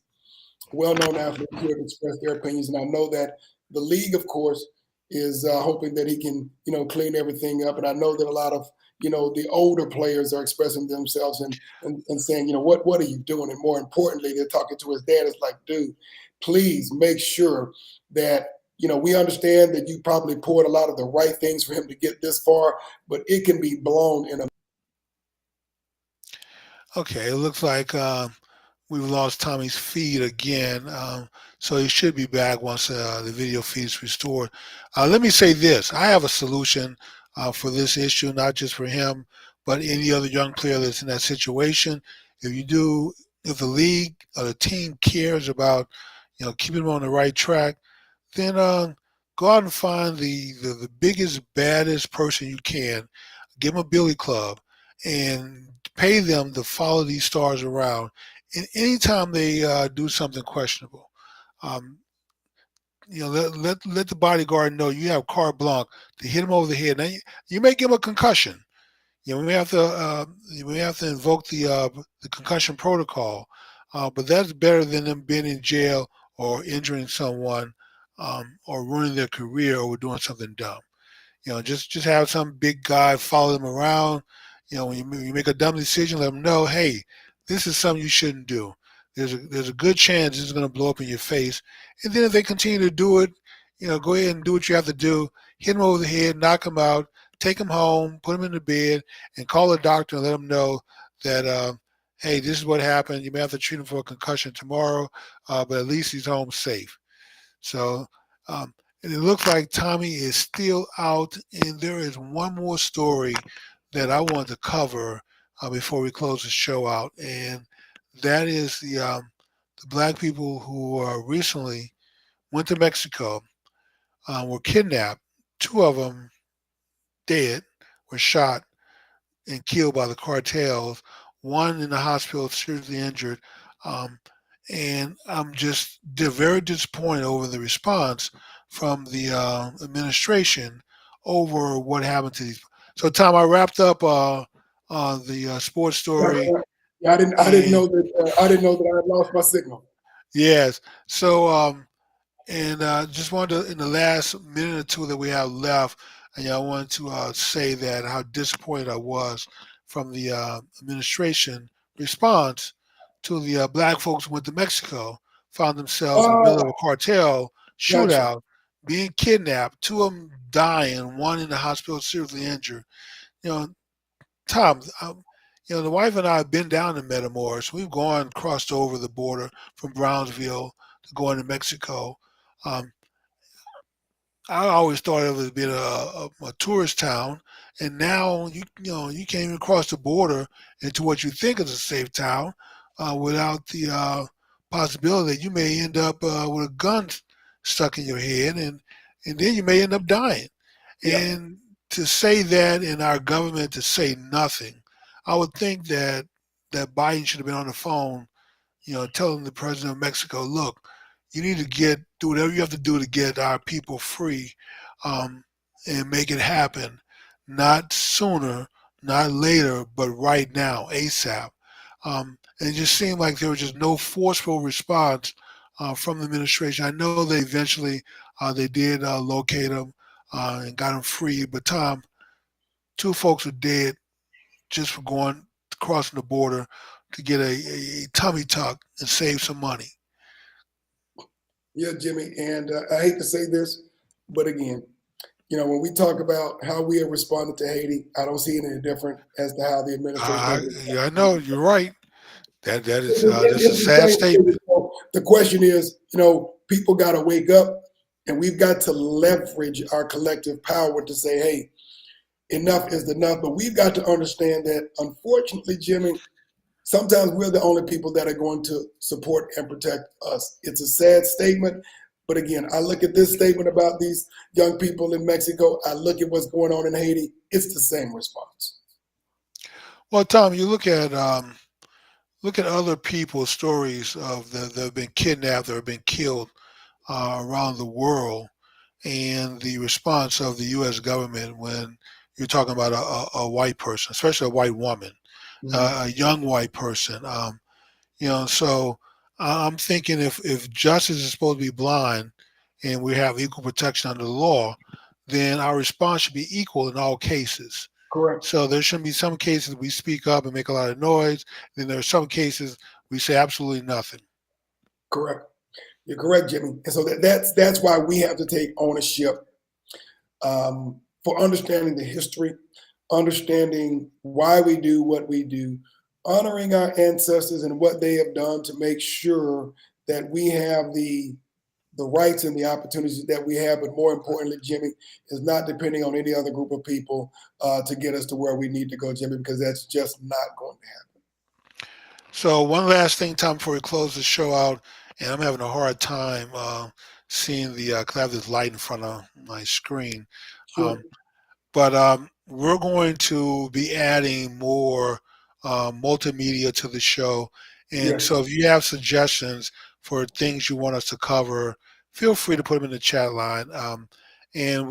well-known athletes who have expressed their opinions, and I know that the league, of course, is hoping that he can, clean everything up. And I know that a lot of, the older players are expressing themselves and saying, what are you doing? And more importantly, they're talking to his dad. It's like, dude, please make sure that we understand that you probably poured a lot of the right things for him to get this far, but it can be blown in a. Okay, it looks like we've lost Tommy's feed again, so he should be back once the video feed is restored. Let me say this: I have a solution for this issue, not just for him, but any other young player that's in that situation. If the league or the team cares about, keeping him on the right track, then go out and find the biggest, baddest person you can, give them a billy club, and pay them to follow these stars around. And anytime they do something questionable, um, let the bodyguard know you have carte blanche to hit him over the head. Now, you may give him a concussion. We may have to invoke the concussion protocol, but that's better than them being in jail or injuring someone, or ruining their career over doing something dumb. Just have some big guy follow them around. When you make a dumb decision, let them know, hey, this is something you shouldn't do. There's a good chance this is going to blow up in your face. And then if they continue to do it, go ahead and do what you have to do. Hit them over the head, knock them out, take them home, put them in the bed, and call the doctor and let them know that, hey, this is what happened. You may have to treat him for a concussion tomorrow, but at least he's home safe. So, and it looks like Tommy is still out, and there is one more story that I want to cover before we close the show out, and that is the black people who recently went to Mexico, were kidnapped. Two of them dead, were shot and killed by the cartels. One in the hospital, seriously injured. Um, and I'm just very disappointed over the response from the administration over what happened to these. So, Tom, I wrapped up the sports story, Yeah, I didn't and know that. I didn't know that I had lost my signal. yes, so and just wanted to, in the last minute or two that we have left, I wanted to say that how disappointed I was from the administration response to the black folks who went to Mexico, found themselves in the middle of Oh, a cartel gotcha. shootout, being kidnapped, two of them dying, one in the hospital seriously injured. You know, Tom, the wife and I have been down to Metamoros. We've gone, crossed over the border from Brownsville to go into Mexico. Um, I always thought of it as being a tourist town, and now you can't even cross the border into what you think is a safe town without the possibility that you may end up with a gun stuck in your head, and then you may end up dying. Yeah, And to say that in our government to say nothing, I would think that Biden should have been on the phone, telling the president of Mexico, look, you need to do whatever you have to do to get our people free, um, and make it happen, not sooner, not later, but right now, ASAP. And it just seemed like there was just no forceful response from the administration. I know they eventually they did locate him and got him free, but Tom, two folks are dead just for going crossing the border to get a tummy tuck and save some money. yeah, Jimmy. And I hate to say this, but again, when we talk about how we have responded to Haiti, I don't see it any different as to how the administration has Yeah, I responded. know you're right. That is that's a It's the sad same thing. statement. The question is, people got to wake up, and we've got to leverage our collective power to say, hey, enough is enough. But we've got to understand that, unfortunately, Jimmy, sometimes we're the only people that are going to support and protect us. It's a sad statement. But again, I look at this statement about these young people in Mexico. I look at what's going on in Haiti. It's the same response. Well, Tom, you look at other people's stories of that have been kidnapped or have been killed around the world, and the response of the U.S. government when you're talking about a white person, especially a white woman, Mhm. a young white person. So. I'm thinking if justice is supposed to be blind and we have equal protection under the law, then our response should be equal in all cases. Correct. So there should be some cases we speak up and make a lot of noise. Then there are some cases we say absolutely nothing. Correct. You're correct, Jimmy. And so that's why we have to take ownership for understanding the history, understanding why we do what we do, honoring our ancestors and what they have done to make sure that we have the rights and the opportunities that we have, but more importantly, Jimmy, is not depending on any other group of people to get us to where we need to go, Jimmy, because that's just not going to happen. So one last thing, Tom, before we close the show out, and I'm having a hard time seeing cause I have this light in front of my screen. Sure. Um, but we're going to be adding more multimedia to the show. And Yes. so if you have suggestions for things you want us to cover, feel free to put them in the chat line. And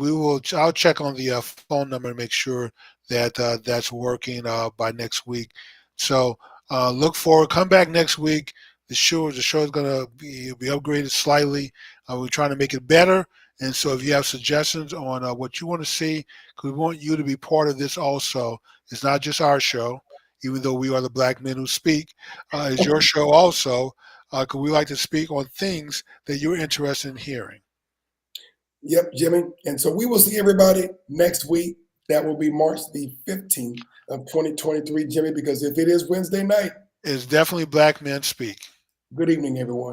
I'll check on the phone number to make sure that that's working by next week. So look forward, come back next week. The show is going to be upgraded slightly. We're trying to make it better. And so if you have suggestions on what you want to see, because we want you to be part of this also. It's not just our show, even though we are the Black Men Who Speak. It's your show also, because we like to speak on things that you're interested in hearing. Yep, Jimmy. And so we will see everybody next week. That will be March the 15th of 2023, Jimmy, because if it is Wednesday night, It's definitely Black Men Speak. good evening, everyone.